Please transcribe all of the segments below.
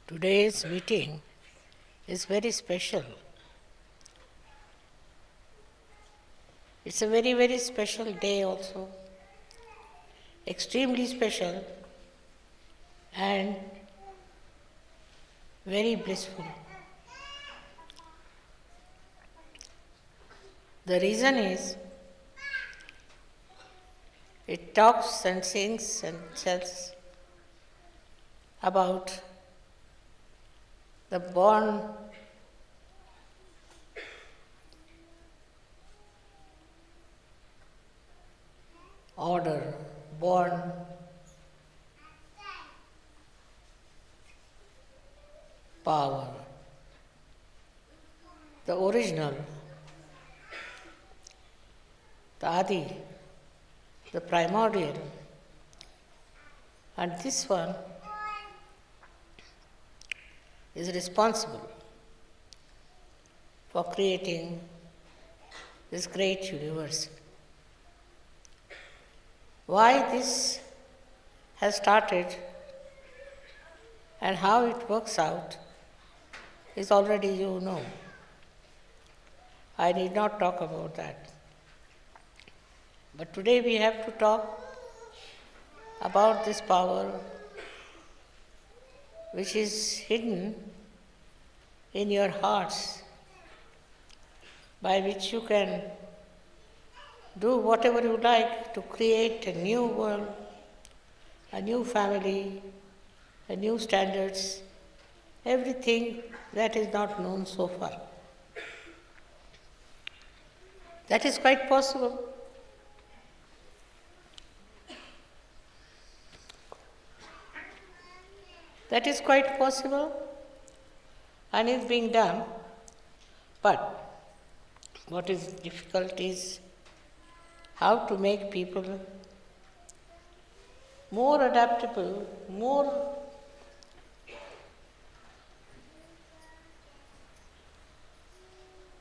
Today's meeting is very special. It's a very, very special day also, extremely special and very blissful. The reason is it talks and sings and tells about the born order, born power, the original, the Adi, the primordial. And this one is responsible for creating this great universe. Why this has started and how it works out is already you know. I need not talk about that. But today we have to talk about this power which is hidden in your hearts, by which you can do whatever you like to create a new world, a new family, a new standards, everything that is not known so far. That is quite possible. That is quite possible and is being done. But what is difficult is how to make people more adaptable, more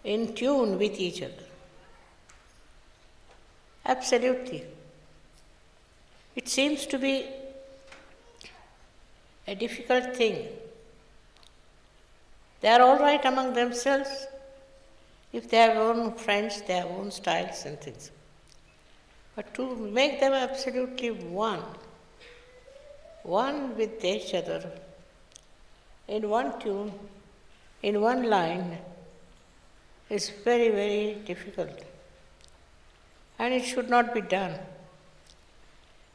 in tune with each other. Absolutely. It seems to be a difficult thing. They are all right among themselves. If they have own friends, they have own styles and things. But to make them absolutely one with each other, in one tune, in one line, is very, very difficult. And it should not be done.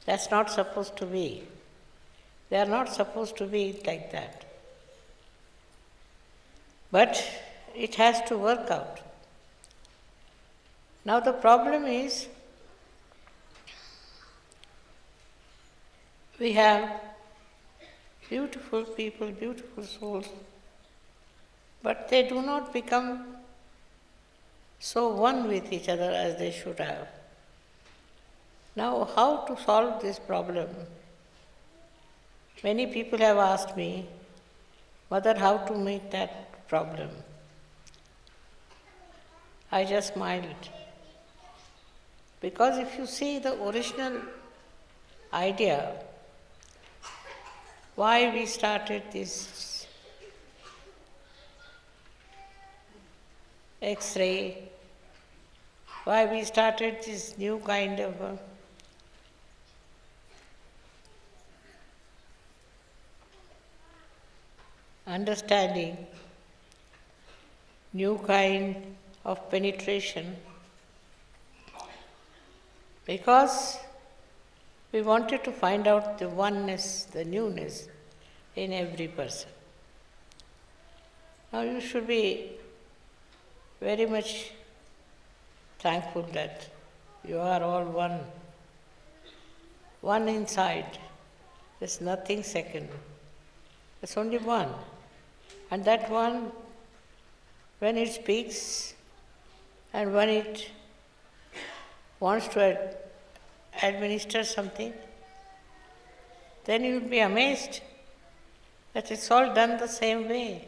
That's not supposed to be. They are not supposed to be like that. But it has to work out. Now the problem is, we have beautiful people, beautiful souls, but they do not become so one with each other as they should have. Now, how to solve this problem? Many people have asked me, Mother, how to make that problem? I just smiled. Because if you see the original idea, why we started this X-ray, why we started this new kind of understanding, new kind of penetration, because we wanted to find out the oneness, the newness in every person. Now you should be very much thankful that you are all one inside. There's nothing second. There's only one. And that one, when it speaks and when it wants to administer something, then you'll be amazed that it's all done the same way.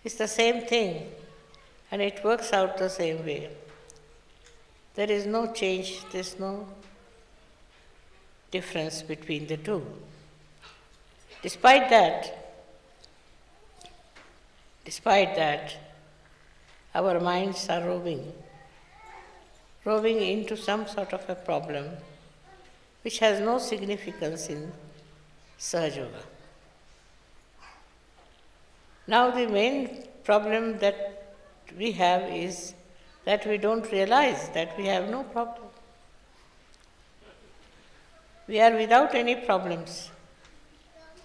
It's the same thing, and it works out the same way. There is no change, there's no difference between the two. Despite that, Despite that, our minds are roving into some sort of a problem which has no significance in Sahaja Yoga. Now, the main problem that we have is that we don't realize that we have no problem. We are without any problems.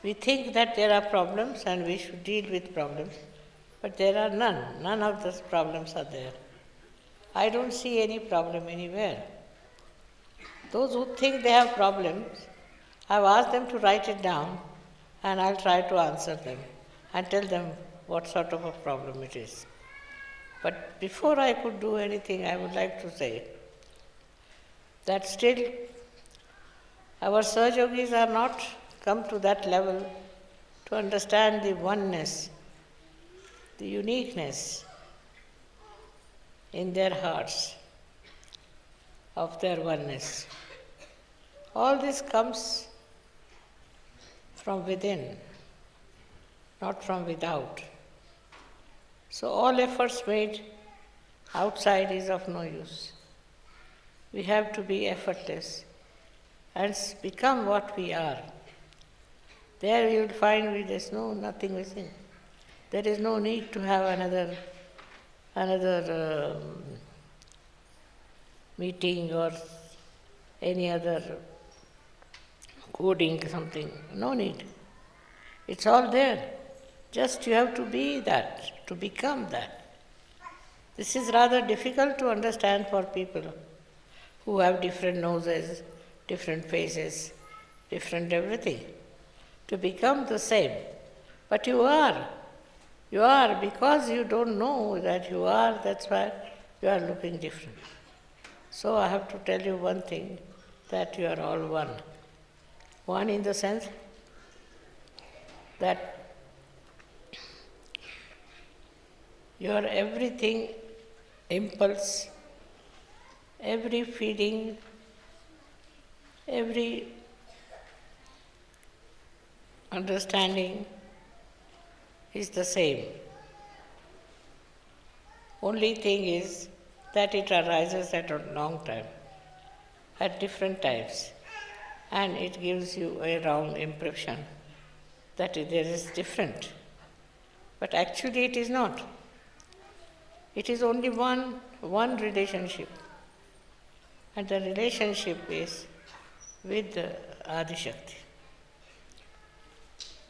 We think that there are problems and we should deal with problems, but there are none. None of those problems are there. I don't see any problem anywhere. Those who think they have problems, I've asked them to write it down and I'll try to answer them and tell them what sort of a problem it is. But before I could do anything, I would like to say that still our Sahaja Yogis are not come to that level to understand the oneness, the uniqueness in their hearts of their oneness. All this comes from within, not from without. So all efforts made outside is of no use. We have to be effortless and become what we are. There you will find there's nothing missing. There is no need to have another meeting or any other coding something. No need. It's all there. Just you have to be that, to become that. This is rather difficult to understand for people who have different noses, different faces, different everything. To become the same. But you are. You are because you don't know that you are, that's why you are looking different. So I have to tell you one thing, that you are all one. One in the sense that your everything, impulse, every feeling, every understanding is the same. Only thing is that it arises at a long time, at different times, and it gives you a wrong impression that there is different. But actually it is not. It is only one relationship, and the relationship is with the Adi Shakti.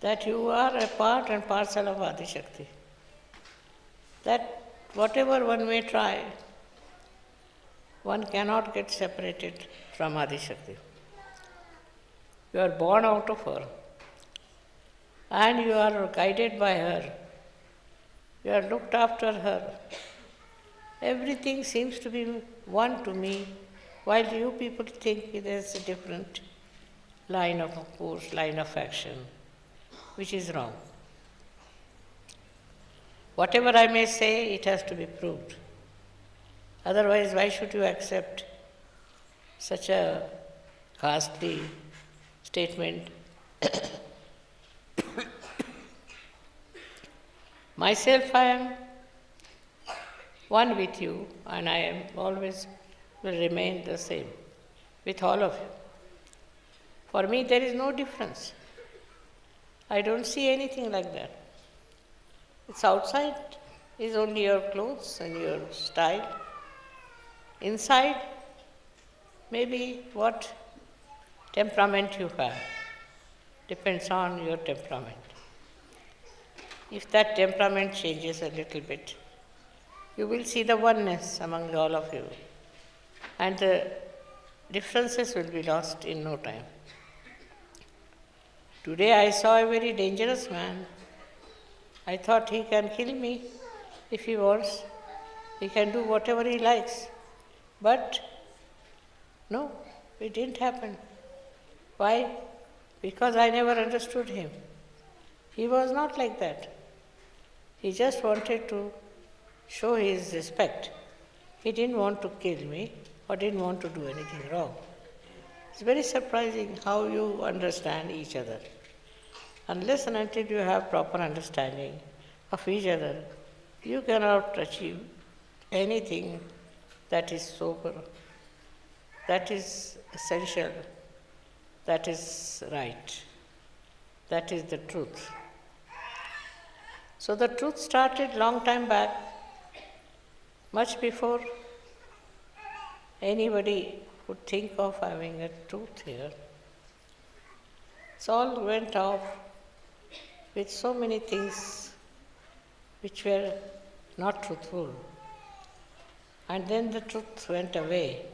That you are a part and parcel of Adi Shakti. That whatever one may try, one cannot get separated from Adi Shakti. You are born out of her, and you are guided by her. You are looked after her. Everything seems to be one to me, while you people think there is a different line of course, line of action, which is wrong. Whatever I may say, it has to be proved. Otherwise, why should you accept such a ghastly statement? Myself, I am one with you, and I am always will remain the same with all of you. For me, there is no difference. I don't see anything like that. It's outside is only your clothes and your style. Inside, maybe what temperament you have depends on your temperament. If that temperament changes a little bit, you will see the oneness among all of you, and the differences will be lost in no time. Today I saw a very dangerous man. I thought he can kill me if he wants. He can do whatever he likes. But no, it didn't happen. Why? Because I never understood him. He was not like that. He just wanted to show his respect. He didn't want to kill me or didn't want to do anything wrong. It's very surprising how you understand each other. Unless and until you have proper understanding, of each other, you cannot achieve anything that is sober, that is essential, that is right, that is the truth. So the truth started long time back, much before anybody would think of having a truth here. It all went off with so many things which were not truthful. And then the truth went away.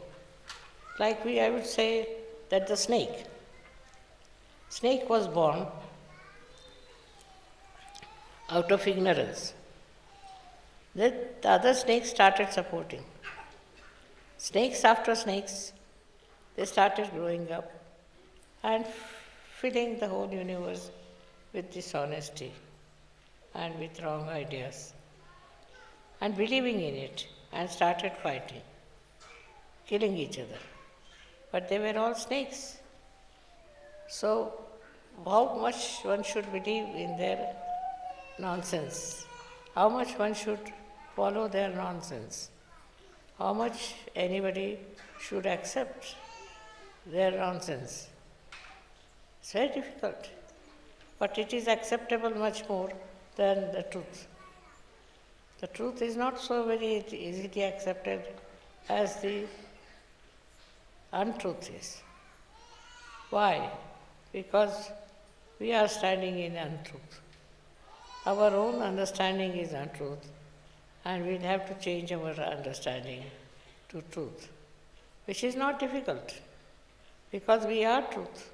I would say that the snake was born out of ignorance. Then the other snakes started supporting. Snakes after snakes, they started growing up and filling the whole universe with dishonesty and with wrong ideas and believing in it and started fighting, killing each other. But they were all snakes. So, how much one should believe in their nonsense? How much one should follow their nonsense? How much anybody should accept their nonsense? It's very difficult. But it is acceptable much more than the truth. The truth is not so very easily accepted as the untruth is. Why? Because we are standing in untruth. Our own understanding is untruth, and we'll have to change our understanding to truth, which is not difficult, because we are truth.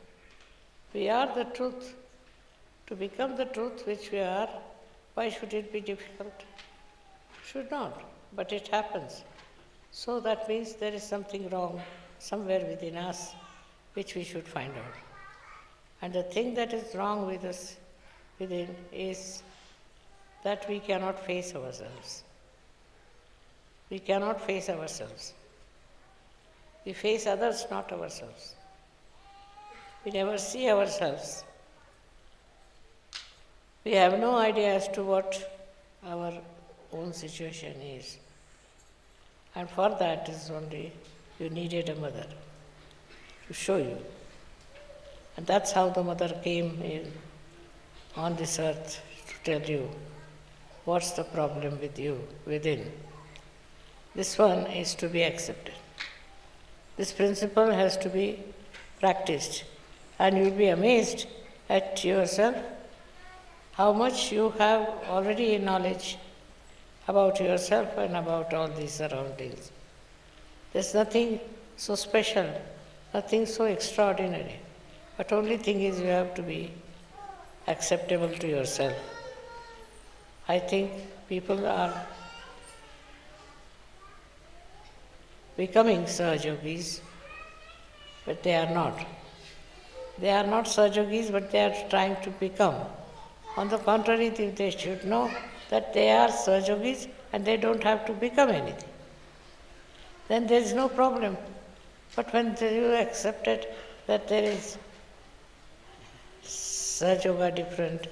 We are the truth. To become the truth which we are, why should it be difficult? Should not, but it happens. So that means there is something wrong somewhere within us which we should find out. And the thing that is wrong with us within is that we cannot face ourselves. We cannot face ourselves. We face others, not ourselves. We never see ourselves. We have no idea as to what our own situation is. And for that is only you needed a mother to show you. And that's how the mother came in on this earth to tell you what's the problem with you within. This one is to be accepted. This principle has to be practiced. And you'll be amazed at yourself how much you have already knowledge about yourself and about all these surroundings. There's nothing so special, nothing so extraordinary. But only thing is you have to be acceptable to yourself. I think people are becoming Sahajogis, but they are not. They are not Sahajogis, but they are trying to become. On the contrary, they should know that they are Sahajogis and they don't have to become anything. Then there is no problem. But when you accepted that there is Sahajoga different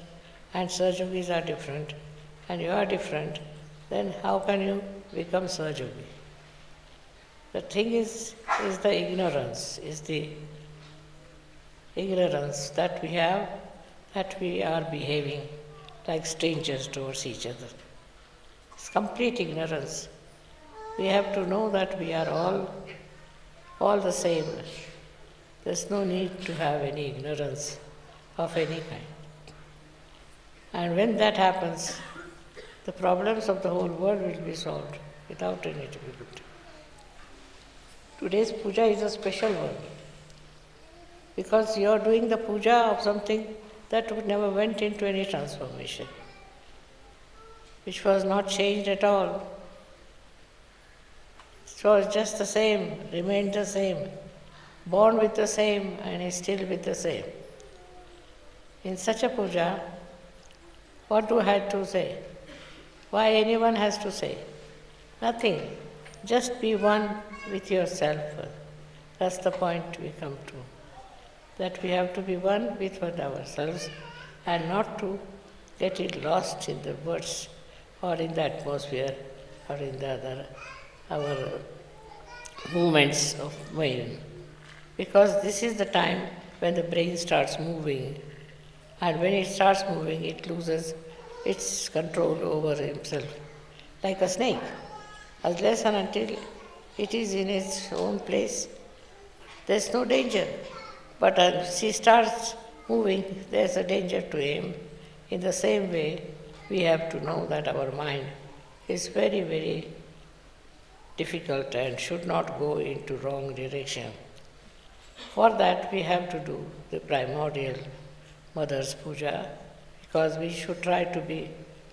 and Sahajogis are different and you are different, then how can you become Sahajogi? The thing is the ignorance, that we have, that we are behaving like strangers towards each other. It's complete ignorance. We have to know that we are all the same. There's no need to have any ignorance of any kind. And when that happens, the problems of the whole world will be solved without any difficulty. Today's puja is a special one, because you are doing the puja of something that never went into any transformation, which was not changed at all. It was just the same, remained the same, born with the same and is still with the same. In such a puja, what do I have to say? Why anyone has to say? Nothing. Just be one with yourself. That's the point we come to. That we have to be one with ourselves and not to getting lost in the words or in the atmosphere or in the other, our movements of brain. Because this is the time when the brain starts moving, and when it starts moving, it loses its control over himself, like a snake. Unless and until it is in its own place, there's no danger. But as he starts moving, there's a danger to him. In the same way, we have to know that our mind is very, very difficult and should not go into wrong direction. For that, we have to do the primordial Mother's Puja, because we should try to be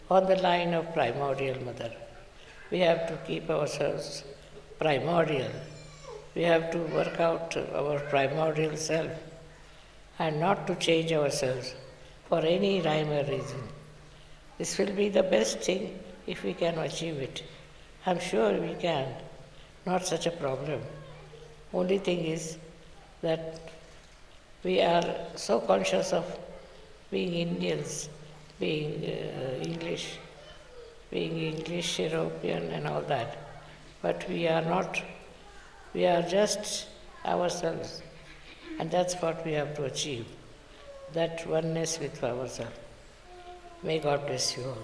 on the line of primordial Mother. We have to keep ourselves primordial. We have to work out our primordial self and not to change ourselves for any rhyme or reason. This will be the best thing if we can achieve it. I'm sure we can. Not such a problem. Only thing is that we are so conscious of being Indians, being English, European, and all that. But we are not, we are just ourselves. And that's what we have to achieve, that oneness with ourselves. May God bless you all.